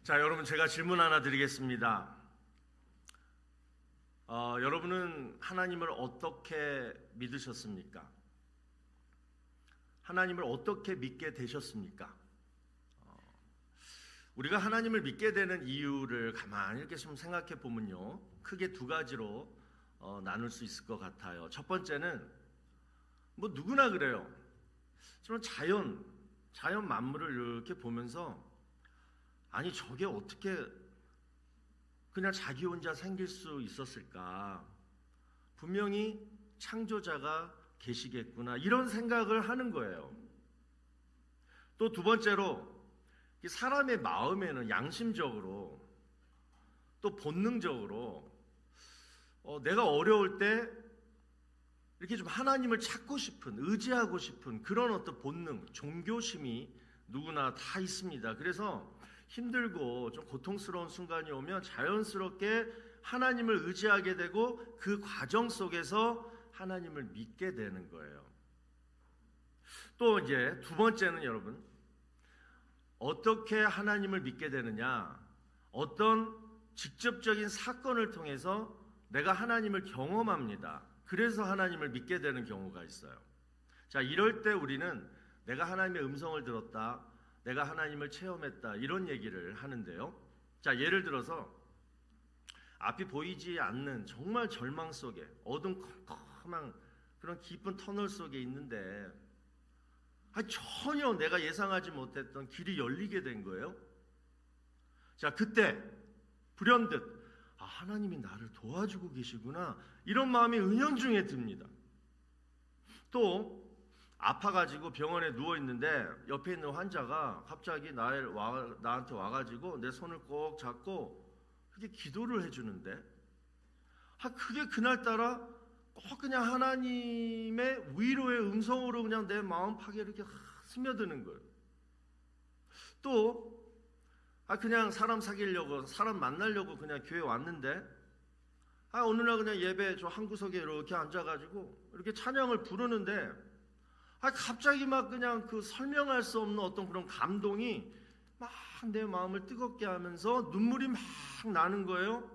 자, 여러분, 제가 질문 하나 드리겠습니다. 여러분은 하나님을 어떻게 믿으셨습니까? 하나님을 어떻게 믿게 되셨습니까? 우리가 하나님을 믿게 되는 이유를 가만히 이렇게 좀 생각해 보면요, 크게 두 가지로 나눌 수 있을 것 같아요. 첫 번째는 뭐 누구나 그래요. 저는 자연 만물을 이렇게 보면서 아니 저게 어떻게 그냥 자기 혼자 생길 수 있었을까? 분명히 창조자가 계시겠구나, 이런 생각을 하는 거예요. 또 두 번째로, 사람의 마음에는 양심적으로 또 본능적으로 내가 어려울 때 이렇게 좀 하나님을 찾고 싶은, 의지하고 싶은 그런 어떤 본능, 종교심이 누구나 다 있습니다. 그래서 힘들고 좀 고통스러운 순간이 오면 자연스럽게 하나님을 의지하게 되고 그 과정 속에서 하나님을 믿게 되는 거예요. 또 이제 두 번째는, 여러분, 어떻게 하나님을 믿게 되느냐? 어떤 직접적인 사건을 통해서 내가 하나님을 경험합니다. 그래서 하나님을 믿게 되는 경우가 있어요. 자, 이럴 때 우리는 내가 하나님의 음성을 들었다, 내가 하나님을 체험했다, 이런 얘기를 하는데요. 자, 예를 들어서 앞이 보이지 않는 정말 절망 속에, 어둠컴컴한 그런 깊은 터널 속에 있는데 전혀 내가 예상하지 못했던 길이 열리게 된 거예요. 자, 그때 불현듯 하나님이 나를 도와주고 계시구나, 이런 마음이 은연중에 듭니다. 또 아파가지고 병원에 누워있는데 옆에 있는 환자가 갑자기 나한테 와가지고 내 손을 꼭 잡고 그렇게 기도를 해주는데, 그게 그날따라 꼭 그냥 하나님의 위로의 음성으로 그냥 내 마음 파괴 이렇게 스며드는 거예요. 또 그냥 사람 사귀려고, 사람 만나려고 그냥 교회 왔는데 어느 날 그냥 예배 저 한 구석에 이렇게 앉아가지고 이렇게 찬양을 부르는데 갑자기 막 그냥 그 설명할 수 없는 어떤 그런 감동이 막 내 마음을 뜨겁게 하면서 눈물이 막 나는 거예요.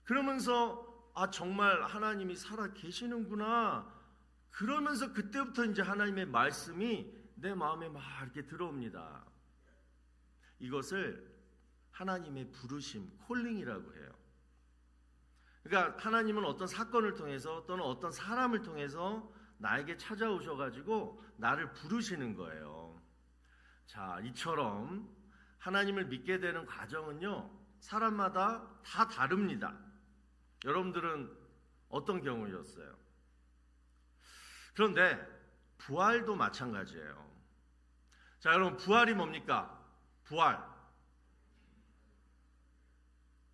그러면서 정말 하나님이 살아 계시는구나, 그러면서 그때부터 이제 하나님의 말씀이 내 마음에 막 이렇게 들어옵니다. 이것을 하나님의 부르심, 콜링이라고 해요. 그러니까 하나님은 어떤 사건을 통해서 또는 어떤 사람을 통해서 나에게 찾아오셔가지고 나를 부르시는 거예요. 자, 이처럼 하나님을 믿게 되는 과정은요, 사람마다 다 다릅니다. 여러분들은 어떤 경우였어요? 그런데 부활도 마찬가지예요. 자, 여러분, 부활이 뭡니까? 부활.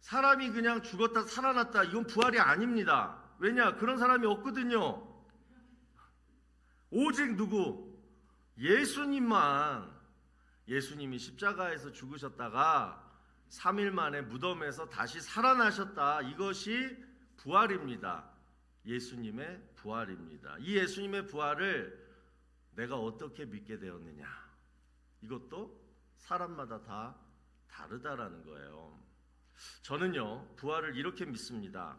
사람이 그냥 죽었다 살아났다, 이건 부활이 아닙니다. 왜냐? 그런 사람이 없거든요. 오직 누구? 예수님만. 예수님이 십자가에서 죽으셨다가 3일 만에 무덤에서 다시 살아나셨다, 이것이 부활입니다. 예수님의 부활입니다. 이 예수님의 부활을 내가 어떻게 믿게 되었느냐, 이것도 사람마다 다 다르다라는 거예요. 저는요, 부활을 이렇게 믿습니다.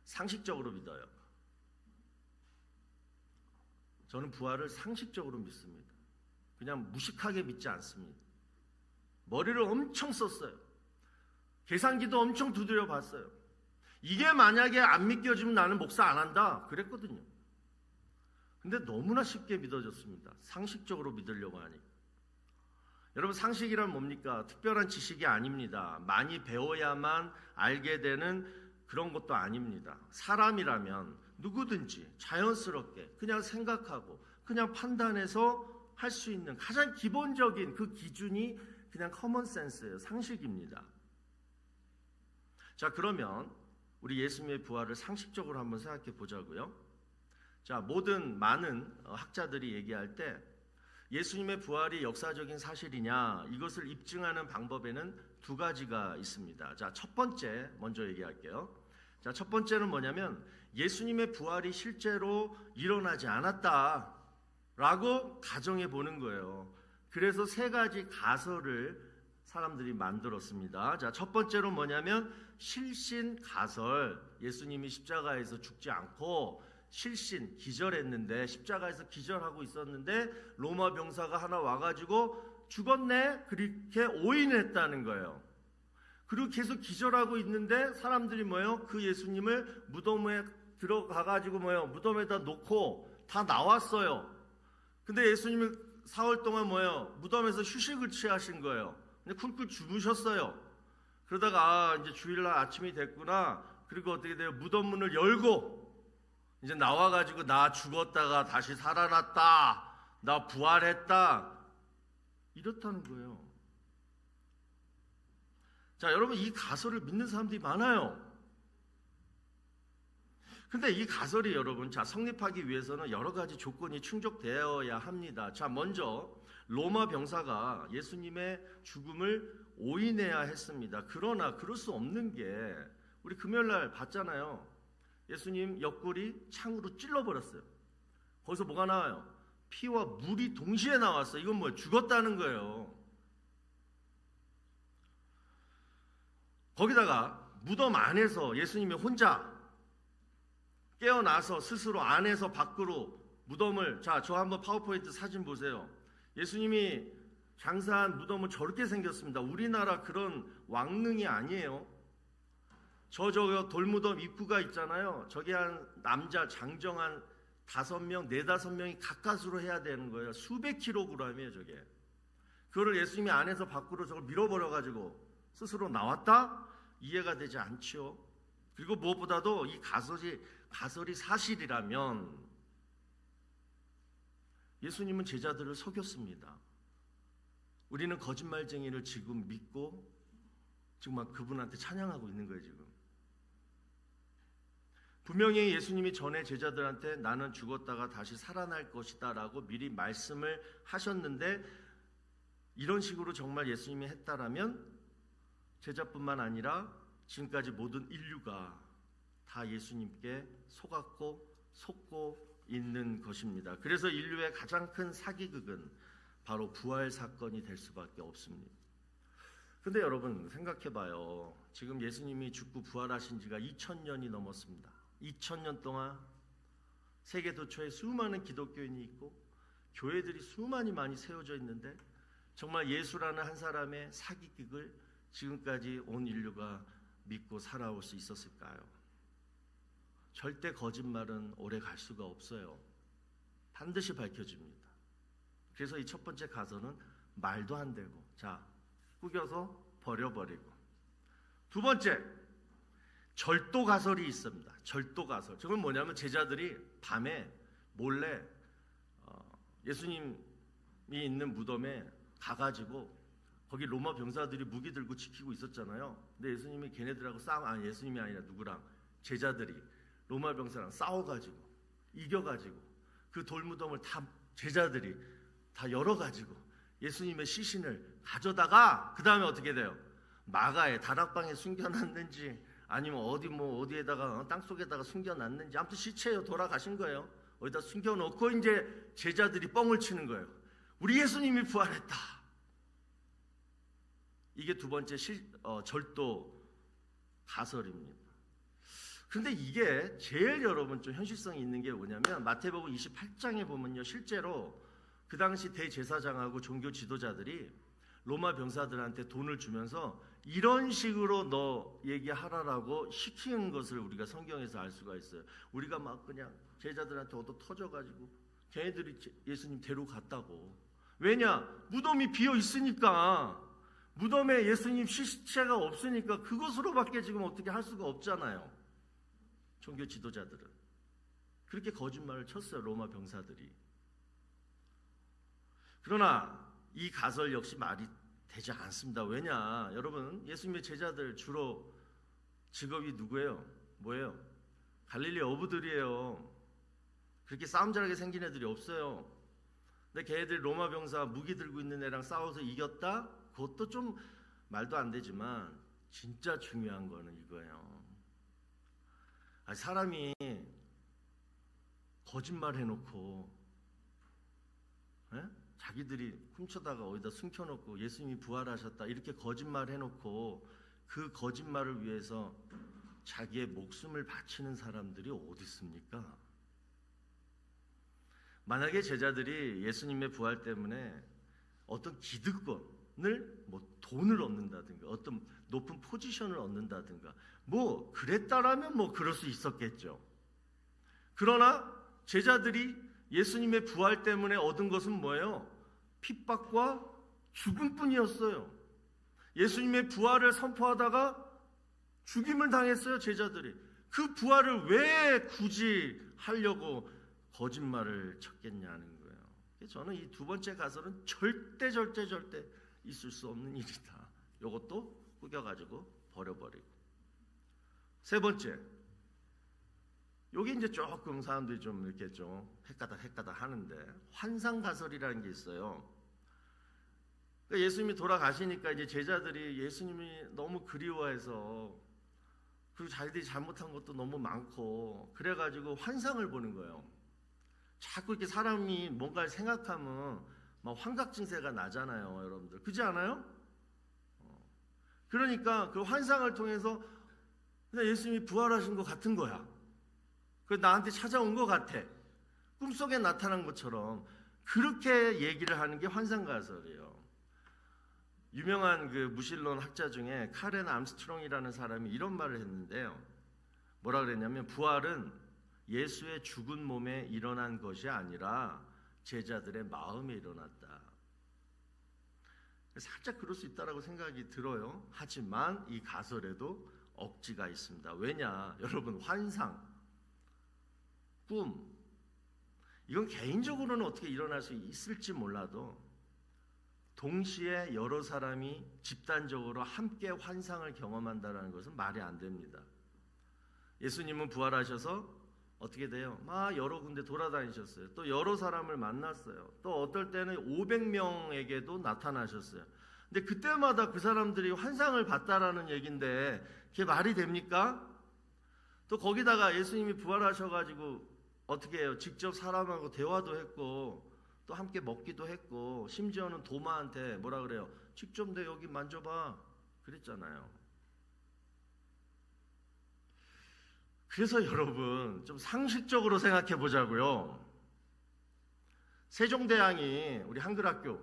상식적으로 믿어요. 저는 부활을 상식적으로 믿습니다. 그냥 무식하게 믿지 않습니다. 머리를 엄청 썼어요. 계산기도 엄청 두드려 봤어요. 이게 만약에 안 믿겨지면 나는 목사 안 한다, 그랬거든요. 근데 너무나 쉽게 믿어졌습니다. 상식적으로 믿으려고 하니까. 여러분, 상식이란 뭡니까? 특별한 지식이 아닙니다. 많이 배워야만 알게 되는 그런 것도 아닙니다. 사람이라면 누구든지 자연스럽게 그냥 생각하고 그냥 판단해서 할 수 있는 가장 기본적인 그 기준이 그냥 커먼센스예요. 상식입니다. 자, 그러면 우리 예수님의 부활을 상식적으로 한번 생각해 보자고요. 자, 많은 학자들이 얘기할 때 예수님의 부활이 역사적인 사실이냐, 이것을 입증하는 방법에는 두 가지가 있습니다. 자, 첫 번째 먼저 얘기할게요. 자, 첫 번째는 뭐냐면 예수님의 부활이 실제로 일어나지 않았다라고 가정해 보는 거예요. 그래서 세 가지 가설을 사람들이 만들었습니다. 자, 첫 번째로 뭐냐면 실신가설. 예수님이 십자가에서 죽지 않고 실신 기절했는데, 십자가에서 기절하고 있었는데 로마 병사가 하나 와가지고 죽었네, 그렇게 오인했다는 거예요. 그리고 계속 기절하고 있는데 사람들이 뭐예요? 그 예수님을 무덤에 들어가가지고 뭐예요? 무덤에다 놓고 다 나왔어요. 근데 예수님이 사흘 동안 뭐예요? 무덤에서 휴식을 취하신 거예요. 근데 쿨쿨 주무셨어요. 그러다가 이제 주일날 아침이 됐구나. 그리고 어떻게 돼요? 무덤 문을 열고 이제 나와가지고 나 죽었다가 다시 살아났다, 나 부활했다, 이렇다는 거예요. 자, 여러분, 이 가설을 믿는 사람들이 많아요. 근데 이 가설이 여러분, 자, 성립하기 위해서는 여러 가지 조건이 충족되어야 합니다. 자, 먼저 로마 병사가 예수님의 죽음을 오인해야 했습니다. 그러나 그럴 수 없는 게, 우리 금요일날 봤잖아요. 예수님 옆구리 창으로 찔러버렸어요. 거기서 뭐가 나와요? 피와 물이 동시에 나왔어요. 이건 뭐예요? 죽었다는 거예요. 거기다가 무덤 안에서 예수님이 혼자 깨어나서 스스로 안에서 밖으로 무덤을, 자, 저 한번 파워포인트 사진 보세요. 예수님이 장사한 무덤은 저렇게 생겼습니다. 우리나라 그런 왕릉이 아니에요. 저 돌무덤 입구가 있잖아요. 저기 한 남자 장정한 5명, 4-5명이 가까스로 해야 되는 거예요. 수백 킬로그램이에요, 저게. 그거를 예수님이 안에서 밖으로 저걸 밀어버려가지고 스스로 나왔다? 이해가 되지 않죠. 그리고 무엇보다도 이 가설이 사실이라면 예수님은 제자들을 속였습니다. 우리는 거짓말쟁이를 지금 믿고 지금 막 그분한테 찬양하고 있는 거예요, 지금. 분명히 예수님이 전에 제자들한테 나는 죽었다가 다시 살아날 것이다 라고 미리 말씀을 하셨는데, 이런 식으로 정말 예수님이 했다라면 제자뿐만 아니라 지금까지 모든 인류가 다 예수님께 속고 있는 것입니다. 그래서 인류의 가장 큰 사기극은 바로 부활 사건이 될 수밖에 없습니다. 근데 여러분 생각해봐요. 지금 예수님이 죽고 부활하신 지가 2000년이 넘었습니다. 2000년 동안 세계 도처에 수많은 기독교인이 있고 교회들이 많이 세워져 있는데, 정말 예수라는 한 사람의 사기극을 지금까지 온 인류가 믿고 살아올 수 있었을까요? 절대 거짓말은 오래 갈 수가 없어요. 반드시 밝혀집니다. 그래서 이 첫 번째 가설은 말도 안 되고, 자, 꾸겨서 버려버리고. 두 번째, 절도 가설이 있습니다. 절도 가설. 저건 뭐냐면 제자들이 밤에 몰래 예수님이 있는 무덤에 가가지고, 거기 로마 병사들이 무기 들고 지키고 있었잖아요. 근데 예수님이 걔네들하고 예수님이 아니라 누구랑, 제자들이 로마 병사랑 싸워가지고 이겨가지고 그 돌무덤을 다 제자들이 다 열어가지고 예수님의 시신을 가져다가 그 다음에 어떻게 돼요? 마가에 다락방에 숨겨놨는지 아니면 어디에다가 땅속에다가 숨겨놨는지, 아무튼 시체에 돌아가신 거예요. 어디다 숨겨놓고 이제 제자들이 뻥을 치는 거예요. 우리 예수님이 부활했다. 이게 두 번째 절도 가설입니다. 그런데 이게 제일 여러분 좀 현실성이 있는 게 뭐냐면, 마태복음 28장에 보면요, 실제로 그 당시 대제사장하고 종교 지도자들이 로마 병사들한테 돈을 주면서 이런 식으로 너 얘기하라라고 시키는 것을 우리가 성경에서 알 수가 있어요. 우리가 막 그냥 제자들한테 얻어 터져가지고 걔네들이 예수님 데려갔다고. 왜냐? 무덤이 비어 있으니까, 무덤에 예수님 시체가 없으니까 그것으로밖에 지금 어떻게 할 수가 없잖아요. 종교 지도자들은 그렇게 거짓말을 쳤어요, 로마 병사들이. 그러나 이 가설 역시 말이 되지 않습니다. 왜냐? 여러분, 예수님의 제자들 주로 직업이 누구예요? 뭐예요? 갈릴리 어부들이에요. 그렇게 싸움 잘하게 생긴 애들이 없어요. 근데 걔네들이 로마 병사 무기 들고 있는 애랑 싸워서 이겼다? 그것도 좀 말도 안 되지만 진짜 중요한 거는 이거예요. 사람이 거짓말 해놓고 자기들이 훔쳐다가 어디다 숨겨놓고 예수님이 부활하셨다 이렇게 거짓말 해놓고 그 거짓말을 위해서 자기의 목숨을 바치는 사람들이 어디 있습니까? 만약에 제자들이 예수님의 부활 때문에 어떤 기득권을 돈을 얻는다든가 어떤 높은 포지션을 얻는다든가 그랬다라면 그럴 수 있었겠죠. 그러나 제자들이 예수님의 부활 때문에 얻은 것은 뭐예요? 핍박과 죽음뿐이었어요. 예수님의 부활을 선포하다가 죽임을 당했어요, 제자들이. 그 부활을 왜 굳이 하려고 거짓말을 쳤겠냐는 거예요. 저는 이 두 번째 가설은 절대 있을 수 없는 일이다. 이것도 꾸겨가지고 버려버리고. 세 번째, 여기 이제 조금 사람들이 좀 이렇게 좀 헷가닥 하는데 환상 가설이라는 게 있어요. 그러니까 예수님이 돌아가시니까 이제 제자들이 예수님이 너무 그리워해서 그리고 자기들이 잘못한 것도 너무 많고 그래가지고 환상을 보는 거예요. 자꾸 이렇게 사람이 뭔가를 생각하면 막 환각 증세가 나잖아요, 여러분들. 그렇지 않아요? 그러니까 그 환상을 통해서 그냥 예수님이 부활하신 것 같은 거야. 그 나한테 찾아온 것 같아. 꿈속에 나타난 것처럼 그렇게 얘기를 하는 게 환상가설이에요. 유명한 그 무신론 학자 중에 카렌 암스트롱이라는 사람이 이런 말을 했는데요. 뭐라 그랬냐면 부활은 예수의 죽은 몸에 일어난 것이 아니라 제자들의 마음에 일어났다. 살짝 그럴 수 있다라고 생각이 들어요. 하지만 이 가설에도 억지가 있습니다. 왜냐? 여러분, 환상, 꿈, 이건 개인적으로는 어떻게 일어날 수 있을지 몰라도 동시에 여러 사람이 집단적으로 함께 환상을 경험한다는 것은 말이 안 됩니다. 예수님은 부활하셔서 어떻게 돼요? 막 여러 군데 돌아다니셨어요. 또 여러 사람을 만났어요. 또 어떨 때는 500명에게도 나타나셨어요. 근데 그때마다 그 사람들이 환상을 봤다라는 얘기인데 그게 말이 됩니까? 또 거기다가 예수님이 부활하셔가지고 어떻게 해요? 직접 사람하고 대화도 했고 또 함께 먹기도 했고 심지어는 도마한테 뭐라 그래요? 직접 내 여기 만져봐 그랬잖아요. 그래서 여러분 좀 상식적으로 생각해 보자고요. 세종대왕이 우리 한글학교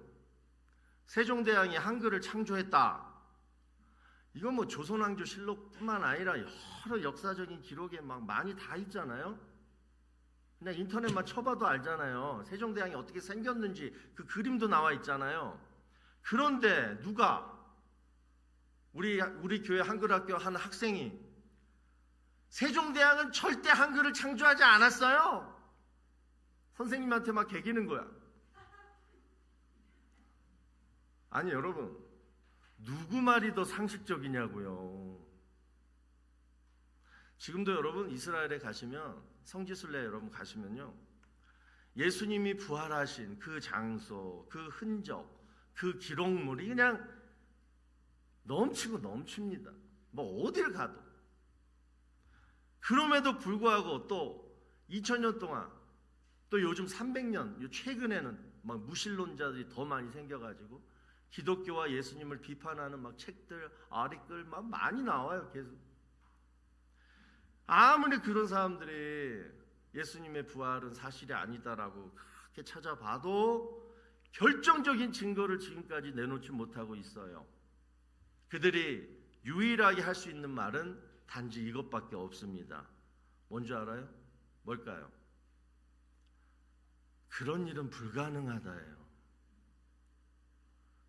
세종대왕이 한글을 창조했다. 이건 조선왕조실록뿐만 아니라 여러 역사적인 기록에 막 많이 다 있잖아요. 그냥 인터넷만 쳐봐도 알잖아요. 세종대왕이 어떻게 생겼는지 그 그림도 나와 있잖아요. 그런데 누가 우리 교회 한글학교 한 학생이 세종대왕은 절대 한글을 창조하지 않았어요. 선생님한테 막 개기는 거야. 아니 여러분, 누구 말이 더 상식적이냐고요. 지금도 여러분 이스라엘에 가시면 성지순례 여러분 가시면요, 예수님이 부활하신 그 장소, 그 흔적, 그 기록물이 그냥 넘치고 넘칩니다. 어딜 가도. 그럼에도 불구하고 또 2000년 동안 또 요즘 300년 최근에는 막 무신론자들이 더 많이 생겨가지고 기독교와 예수님을 비판하는 막 책들, 아리글 막 많이 나와요. 계속. 아무리 그런 사람들이 예수님의 부활은 사실이 아니다라고 그렇게 찾아봐도 결정적인 증거를 지금까지 내놓지 못하고 있어요. 그들이 유일하게 할 수 있는 말은 단지 이것밖에 없습니다. 뭔지 알아요? 뭘까요? 그런 일은 불가능하다예요.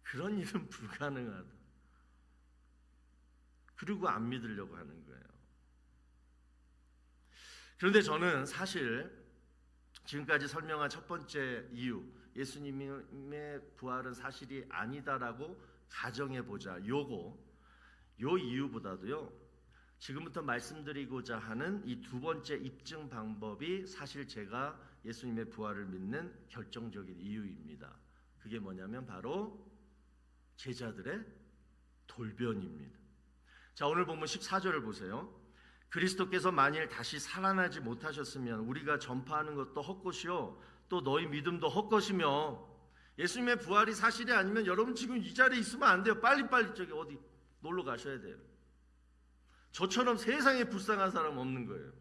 그런 일은 불가능하다. 그리고 안 믿으려고 하는 거예요. 그런데 저는 사실 지금까지 설명한 첫 번째 이유, 예수님의 부활은 사실이 아니다라고 가정해보자. 요 이유보다도요, 지금부터 말씀드리고자 하는 이 두 번째 입증 방법이 사실 제가 예수님의 부활을 믿는 결정적인 이유입니다. 그게 뭐냐면 바로 제자들의 돌변입니다. 자, 오늘 본문 14절을 보세요. 그리스도께서 만일 다시 살아나지 못하셨으면 우리가 전파하는 것도 헛것이요 또 너희 믿음도 헛것이며 예수님의 부활이 사실이 아니면 여러분 지금 이 자리에 있으면 안 돼요. 빨리빨리 저기 어디 놀러 가셔야 돼요. 저처럼 세상에 불쌍한 사람 없는 거예요.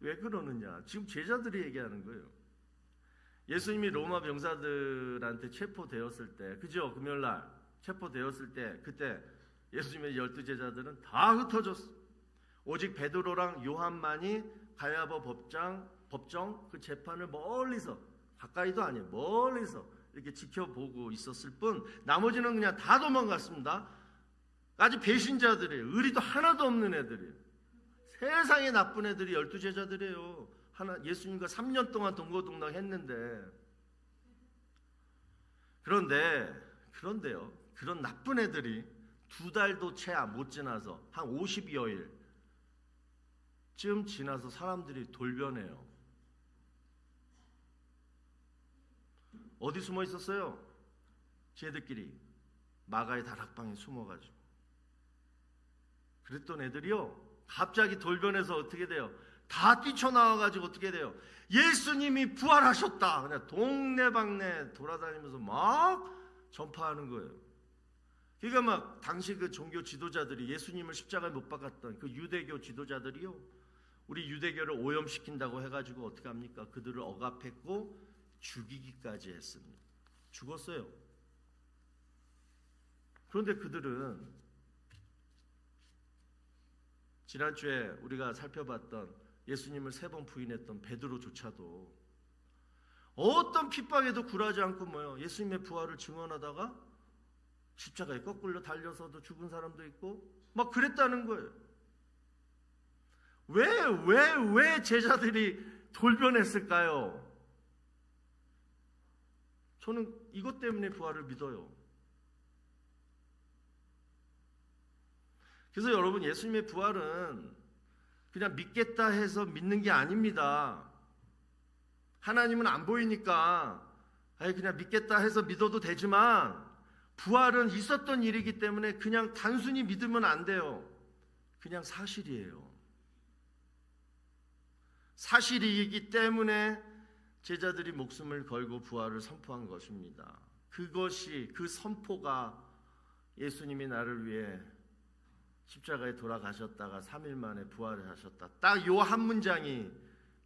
왜 그러느냐? 지금 제자들이 얘기하는 거예요. 예수님이 로마 병사들한테 체포되었을 때, 그죠? 금요일날 체포되었을 때, 그때 예수님의 12제자들은 다 흩어졌어. 오직 베드로랑 요한만이 가야바 법정 그 재판을 멀리서, 가까이도 아니에요, 멀리서 이렇게 지켜보고 있었을 뿐 나머지는 그냥 다 도망갔습니다. 아주 배신자들이에요. 의리도 하나도 없는 애들이에요. 세상에 나쁜 애들이 12제자들이에요. 예수님과 3년 동안 동고동락 했는데. 그런데요, 그런 나쁜 애들이 2달도 채 못 지나서 한 50여일쯤 지나서 사람들이 돌변해요. 어디 숨어 있었어요? 쟤들끼리 마가의 다락방에 숨어가지고. 그랬던 애들이요, 갑자기 돌변해서 어떻게 돼요? 다 뛰쳐나와가지고 어떻게 돼요? 예수님이 부활하셨다! 그냥 동네방네 돌아다니면서 막 전파하는 거예요. 그러니까 막 당시 그 종교 지도자들이, 예수님을 십자가에 못 박았던 그 유대교 지도자들이요, 우리 유대교를 오염시킨다고 해가지고 어떻게 합니까? 그들을 억압했고 죽이기까지 했습니다. 죽었어요. 그런데 그들은 지난주에 우리가 살펴봤던 예수님을 3번 부인했던 베드로조차도 어떤 핍박에도 굴하지 않고 뭐요, 예수님의 부활을 증언하다가 십자가에 거꾸로 달려서도 죽은 사람도 있고 막 그랬다는 거예요. 왜 제자들이 돌변했을까요? 저는 이것 때문에 부활을 믿어요. 그래서 여러분, 예수님의 부활은 그냥 믿겠다 해서 믿는 게 아닙니다. 하나님은 안 보이니까 그냥 믿겠다 해서 믿어도 되지만, 부활은 있었던 일이기 때문에 그냥 단순히 믿으면 안 돼요. 그냥 사실이에요. 사실이기 때문에 제자들이 목숨을 걸고 부활을 선포한 것입니다. 그것이, 그 선포가 예수님이 나를 위해 십자가에 돌아가셨다가 3일 만에 부활을 하셨다, 딱 요 한 문장이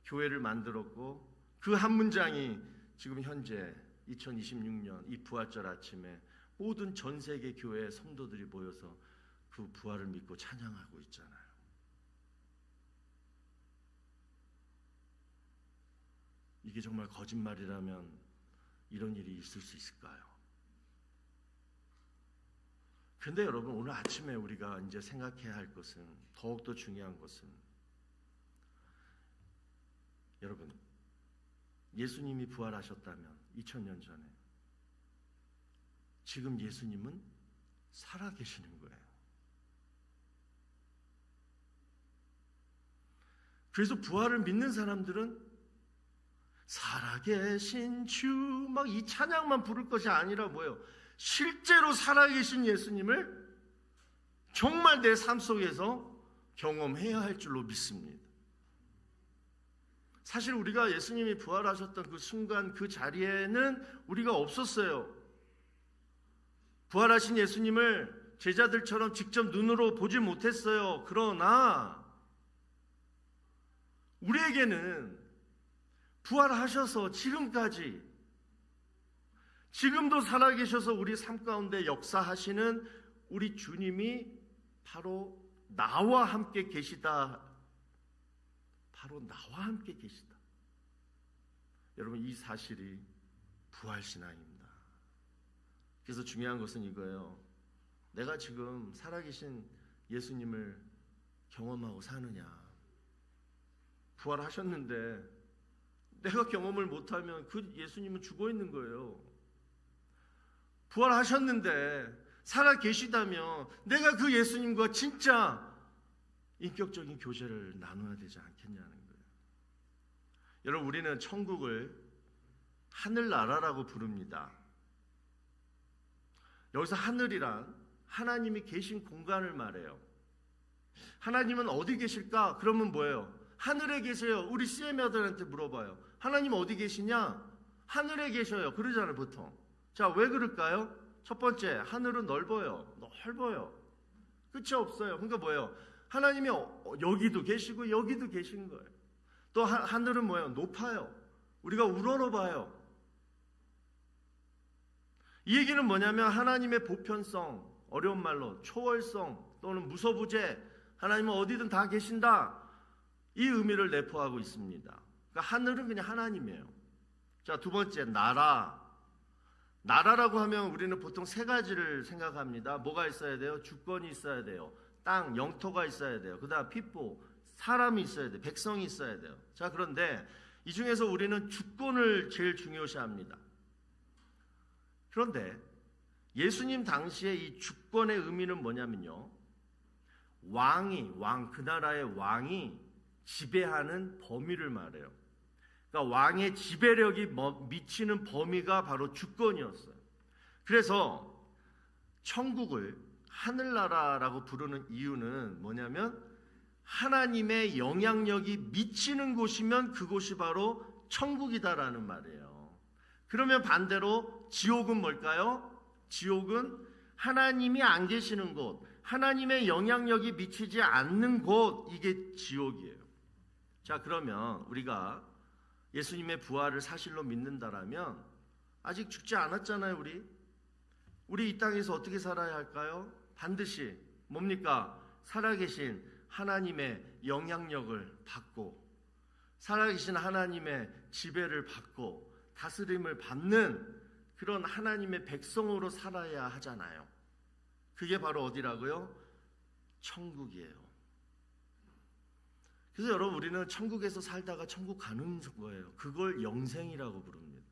교회를 만들었고, 그 한 문장이 지금 현재 2026년 이 부활절 아침에 모든 전 세계 교회의 성도들이 모여서 그 부활을 믿고 찬양하고 있잖아요. 이게 정말 거짓말이라면 이런 일이 있을 수 있을까요? 근데 여러분, 오늘 아침에 우리가 이제 생각해야 할 것은, 더욱더 중요한 것은, 여러분, 예수님이 부활하셨다면 2000년 전에, 지금 예수님은 살아계시는 거예요. 그래서 부활을 믿는 사람들은 살아계신 주 막 이 찬양만 부를 것이 아니라 뭐예요? 실제로 살아계신 예수님을 정말 내 삶 속에서 경험해야 할 줄로 믿습니다. 사실 우리가 예수님이 부활하셨던 그 순간, 그 자리에는 우리가 없었어요. 부활하신 예수님을 제자들처럼 직접 눈으로 보지 못했어요. 그러나 우리에게는 부활하셔서 지금까지, 지금도 살아계셔서 우리 삶 가운데 역사하시는 우리 주님이 바로 나와 함께 계시다. 바로 나와 함께 계시다. 여러분, 이 사실이 부활신앙입니다. 그래서 중요한 것은 이거예요. 내가 지금 살아계신 예수님을 경험하고 사느냐. 부활하셨는데 내가 경험을 못하면 그 예수님은 죽어 있는 거예요. 부활하셨는데 살아계시다면 내가 그 예수님과 진짜 인격적인 교제를 나눠야 되지 않겠냐는 거예요. 여러분, 우리는 천국을 하늘나라라고 부릅니다. 여기서 하늘이란 하나님이 계신 공간을 말해요. 하나님은 어디 계실까? 그러면 뭐예요? 하늘에 계세요. 우리 CM 아들한테 물어봐요. 하나님 어디 계시냐? 하늘에 계셔요. 그러잖아요, 보통. 자, 왜 그럴까요? 첫 번째, 하늘은 넓어요. 끝이 없어요. 그러니까 뭐예요? 하나님이 여기도 계시고 여기도 계신 거예요. 또 하늘은 뭐예요? 높아요. 우리가 우러러봐요. 이 얘기는 뭐냐면 하나님의 보편성, 어려운 말로 초월성 또는 무소부재, 하나님은 어디든 다 계신다, 이 의미를 내포하고 있습니다. 그러니까 하늘은 그냥 하나님이에요. 자, 두 번째, 나라라고 하면 우리는 보통 세 가지를 생각합니다. 뭐가 있어야 돼요? 주권이 있어야 돼요. 땅, 영토가 있어야 돼요. 그 다음 피포, 사람이 있어야 돼요. 백성이 있어야 돼요. 자, 그런데 이 중에서 우리는 주권을 제일 중요시합니다. 그런데 예수님 당시에 이 주권의 의미는 뭐냐면요, 그 나라의 왕이 지배하는 범위를 말해요. 그러니까 왕의 지배력이 미치는 범위가 바로 주권이었어요. 그래서 천국을 하늘나라라고 부르는 이유는 뭐냐면 하나님의 영향력이 미치는 곳이면 그곳이 바로 천국이다라는 말이에요. 그러면 반대로 지옥은 뭘까요? 지옥은 하나님이 안 계시는 곳, 하나님의 영향력이 미치지 않는 곳, 이게 지옥이에요. 자, 그러면 우리가 예수님의 부활을 사실로 믿는다라면 아직 죽지 않았잖아요. 우리 이 땅에서 어떻게 살아야 할까요? 반드시 뭡니까? 살아계신 하나님의 영향력을 받고 살아계신 하나님의 지배를 받고 다스림을 받는 그런 하나님의 백성으로 살아야 하잖아요. 그게 바로 어디라고요? 천국이에요. 그래서 여러분, 우리는 천국에서 살다가 천국 가는 거예요. 그걸 영생이라고 부릅니다.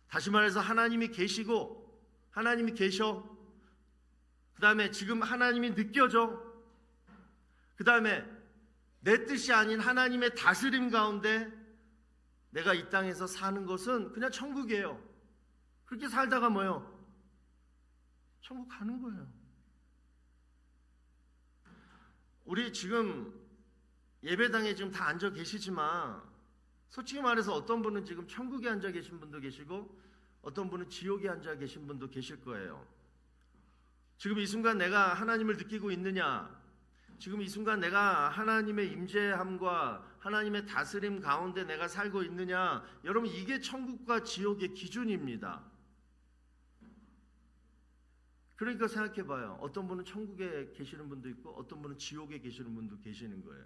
다시 말해서 하나님이 계시고, 하나님이 계셔. 그 다음에 지금 하나님이 느껴져. 그 다음에 내 뜻이 아닌 하나님의 다스림 가운데 내가 이 땅에서 사는 것은 그냥 천국이에요. 그렇게 살다가 뭐예요? 천국 가는 거예요. 우리 지금 예배당에 지금 다 앉아 계시지만 솔직히 말해서 어떤 분은 지금 천국에 앉아 계신 분도 계시고 어떤 분은 지옥에 앉아 계신 분도 계실 거예요. 지금 이 순간 내가 하나님을 느끼고 있느냐? 지금 이 순간 내가 하나님의 임재함과 하나님의 다스림 가운데 내가 살고 있느냐? 여러분, 이게 천국과 지옥의 기준입니다. 그러니까 생각해봐요. 어떤 분은 천국에 계시는 분도 있고 어떤 분은 지옥에 계시는 분도 계시는 거예요.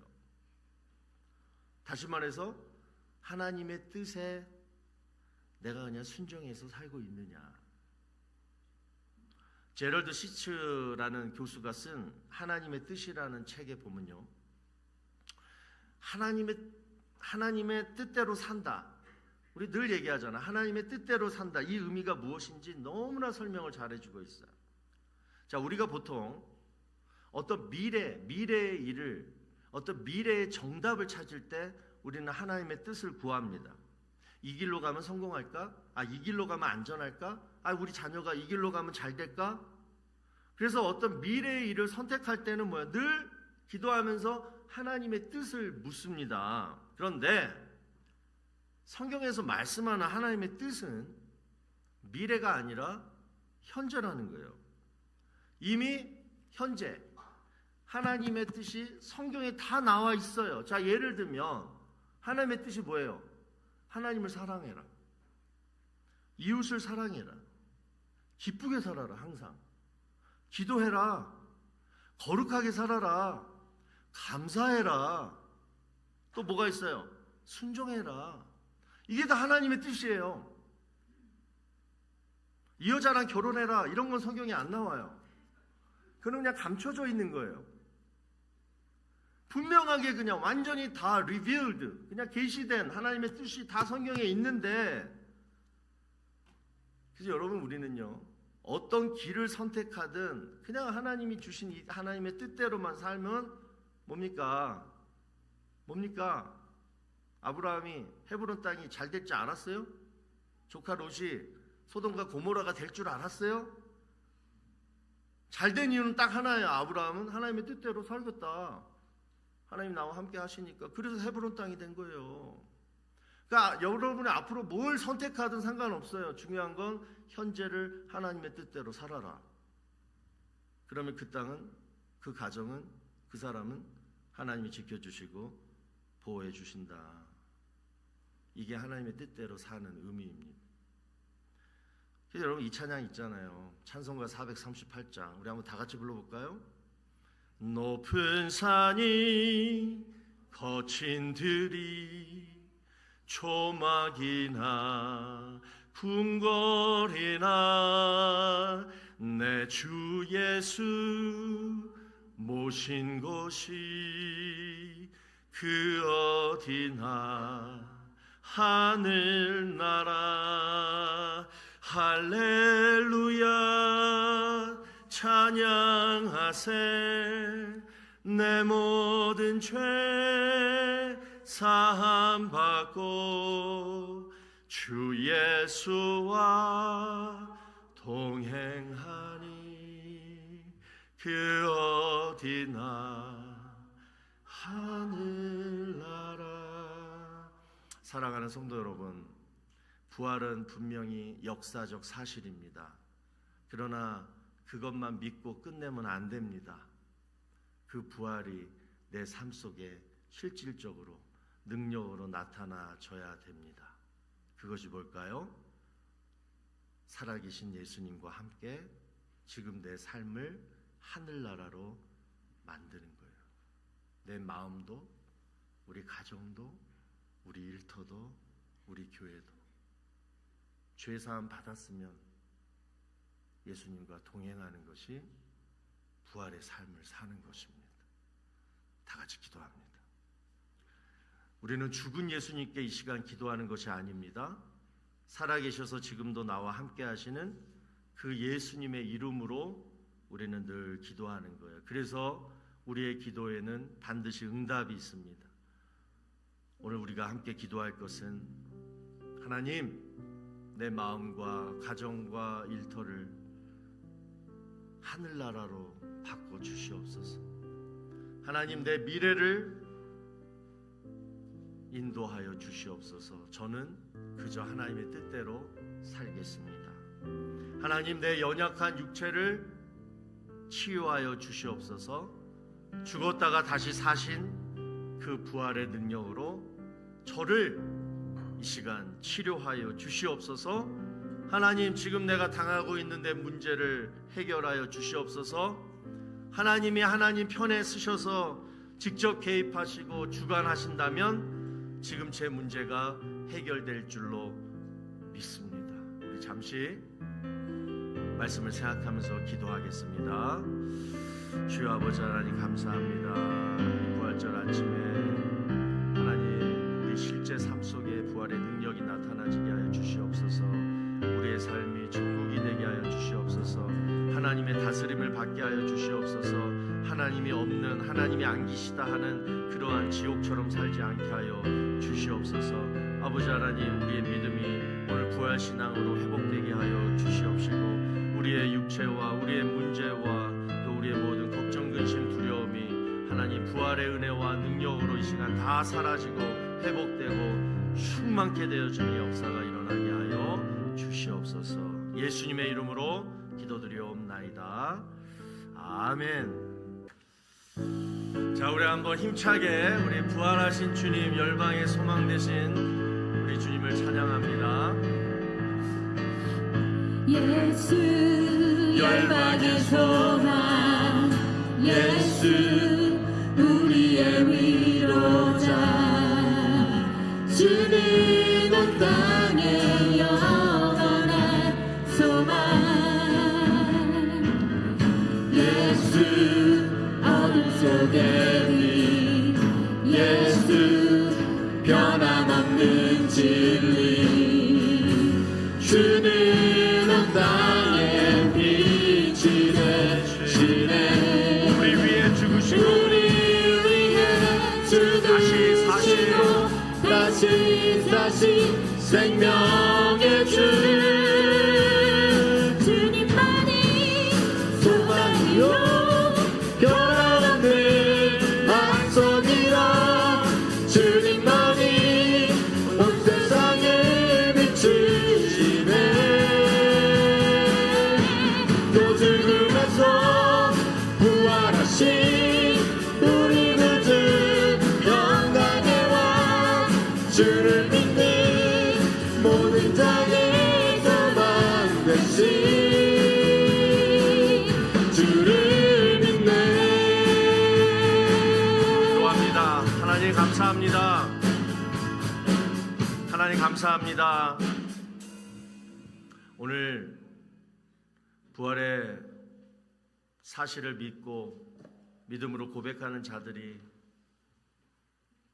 다시 말해서 하나님의 뜻에 내가 그냥 순종해서 살고 있느냐. 제럴드 시츠라는 교수가 쓴 하나님의 뜻이라는 책에 보면요, 하나님의 뜻대로 산다. 우리 늘 얘기하잖아. 하나님의 뜻대로 산다. 이 의미가 무엇인지 너무나 설명을 잘해주고 있어요. 자, 우리가 보통 어떤 미래의 일을, 어떤 미래의 정답을 찾을 때 우리는 하나님의 뜻을 구합니다. 이 길로 가면 성공할까? 이 길로 가면 안전할까? 우리 자녀가 이 길로 가면 잘 될까? 그래서 어떤 미래의 일을 선택할 때는 뭐야? 늘 기도하면서 하나님의 뜻을 묻습니다. 그런데 성경에서 말씀하는 하나님의 뜻은 미래가 아니라 현재라는 거예요. 이미 현재 하나님의 뜻이 성경에 다 나와 있어요. 자, 예를 들면 하나님의 뜻이 뭐예요? 하나님을 사랑해라. 이웃을 사랑해라. 기쁘게 살아라. 항상 기도해라. 거룩하게 살아라. 감사해라. 또 뭐가 있어요? 순종해라. 이게 다 하나님의 뜻이에요. 이 여자랑 결혼해라. 이런 건 성경에 안 나와요. 그건 그냥 감춰져 있는 거예요. 분명하게 그냥 완전히 다 revealed, 그냥 계시된 하나님의 뜻이 다 성경에 있는데, 그래서 여러분, 우리는요, 어떤 길을 선택하든 그냥 하나님이 주신 이 하나님의 뜻대로만 살면 뭡니까? 아브라함이 헤브론 땅이 잘 됐지 않았어요? 조카 롯이 소돔과 고모라가 될 줄 알았어요? 잘된 이유는 딱 하나예요. 아브라함은 하나님의 뜻대로 살겠다. 하나님 나와 함께 하시니까. 그래서 헤브론 땅이 된 거예요. 그러니까 여러분이 앞으로 뭘 선택하든 상관없어요. 중요한 건 현재를 하나님의 뜻대로 살아라. 그러면 그 땅은, 그 가정은, 그 사람은 하나님이 지켜주시고 보호해 주신다. 이게 하나님의 뜻대로 사는 의미입니다. 그래서 여러분 이 찬양 있잖아요. 찬송가 438장 우리 한번 다 같이 불러볼까요? 높은 산이 거친 들이 초막이나 궁궐이나 내 주 예수 모신 곳이 그 어디나 하늘나라 할렐루야 찬양하세 내 모든 죄 사함 받고 주 예수와 동행하니 그 어디나 하늘나라. 사랑하는 성도 여러분, 부활은 분명히 역사적 사실입니다. 그러나 그것만 믿고 끝내면 안 됩니다. 그 부활이 내 삶 속에 실질적으로 능력으로 나타나줘야 됩니다. 그것이 뭘까요? 살아계신 예수님과 함께 지금 내 삶을 하늘나라로 만드는 거예요. 내 마음도, 우리 가정도, 우리 일터도, 우리 교회도 죄사함 받았으면 예수님과 동행하는 것이 부활의 삶을 사는 것입니다. 다 같이 기도합니다. 우리는 죽은 예수님께 이 시간 기도하는 것이 아닙니다. 살아계셔서 지금도 나와 함께 하시는 그 예수님의 이름으로 우리는 늘 기도하는 거예요. 그래서 우리의 기도에는 반드시 응답이 있습니다. 오늘 우리가 함께 기도할 것은 하나님, 내 마음과 가정과 일터를 하늘나라로 바꿔주시옵소서. 하나님, 내 미래를 인도하여 주시옵소서. 저는 그저 하나님의 뜻대로 살겠습니다. 하나님, 내 연약한 육체를 치유하여 주시옵소서. 죽었다가 다시 사신 그 부활의 능력으로 저를 이 시간 치료하여 주시옵소서. 하나님, 지금 내가 당하고 있는 내 문제를 해결하여 주시옵소서. 하나님이 하나님 편에 서셔서 직접 개입하시고 주관하신다면 지금 제 문제가 해결될 줄로 믿습니다. 우리 잠시 말씀을 생각하면서 기도하겠습니다. 주여 아버지 하나님 감사합니다. 부활절 아침에 하나님 우리 실제 삶 속에 부활의 능력이 나타나지게 하여 주시옵소서. 우리의 삶이 천국이 되게 하여 주시옵소서. 하나님의 다스림을 받게 하여 주시옵소서. 하나님이 없는, 하나님이 안 계시다 하는 그러한 지옥처럼 살지 않게 하여 주시옵소서. 아버지 하나님, 우리의 믿음이 오늘 부활신앙으로 회복되게 하여 주시옵시고 우리의 육체와 우리의 문제와 또 우리의 모든 걱정, 근심, 두려움이 하나님 부활의 은혜와 능력으로 이 시간 다 사라지고 회복되고 충만케 되어지는 역사가 일어나게 하여 주시옵소서. 예수님의 이름으로 기도드리옵나이다. 아멘. 자, 우리 한번 힘차게 우리 부활하신 주님, 열방의 소망 되신 우리 주님을 찬양합니다. 예수 열방의 소망, 예수 우리의 위로자, 주는 온 땅의 영원한 소망. 예수 어둠 속의 빛, 예수 변함없는 진리, 주는 온 땅의 빛이 되시네. 우리 위에 죽으시고 우리 위해 죽으시고 다시 생명의 주, 주님만이 소망이요 변함없는 약속이라, 주님만이 온 세상 이 땅의 소망 되신 주를 믿네. 기도합니다. 하나님 감사합니다. 하나님 감사합니다. 오늘 부활의 사실을 믿고 믿음으로 고백하는 자들이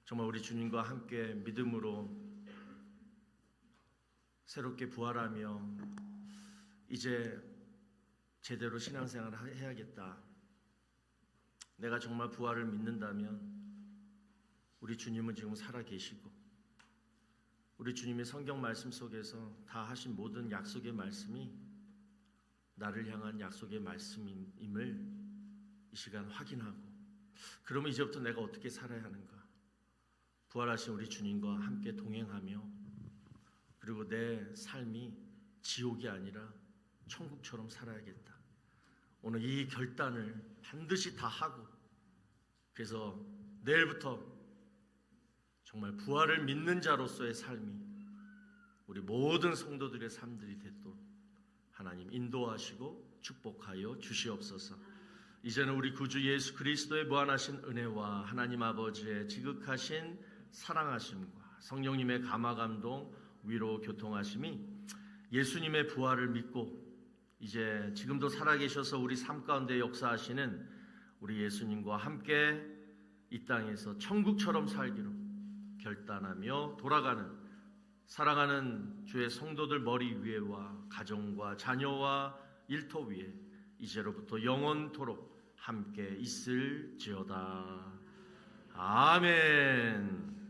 정말 우리 주님과 함께 믿음으로 새롭게 부활하며 이제 제대로 신앙생활을 해야겠다. 내가 정말 부활을 믿는다면 우리 주님은 지금 살아계시고 우리 주님의 성경 말씀 속에서 다 하신 모든 약속의 말씀이 나를 향한 약속의 말씀임을 이 시간 확인하고, 그러면 이제부터 내가 어떻게 살아야 하는가? 부활하신 우리 주님과 함께 동행하며, 그리고 내 삶이 지옥이 아니라 천국처럼 살아야겠다. 오늘 이 결단을 반드시 다 하고, 그래서 내일부터 정말 부활을 믿는 자로서의 삶이 우리 모든 성도들의 삶들이 되도록 하나님 인도하시고 축복하여 주시옵소서. 이제는 우리 구주 예수 그리스도의 무한하신 은혜와 하나님 아버지의 지극하신 사랑하심과 성령님의 감화감동 위로 교통하심이 예수님의 부활을 믿고 이제 지금도 살아계셔서 우리 삶 가운데 역사하시는 우리 예수님과 함께 이 땅에서 천국처럼 살기로 결단하며 돌아가는 사랑하는 주의 성도들 머리 위에와 가정과 자녀와 일터 위에 이제로부터 영원토록 함께 있을지어다. 아멘.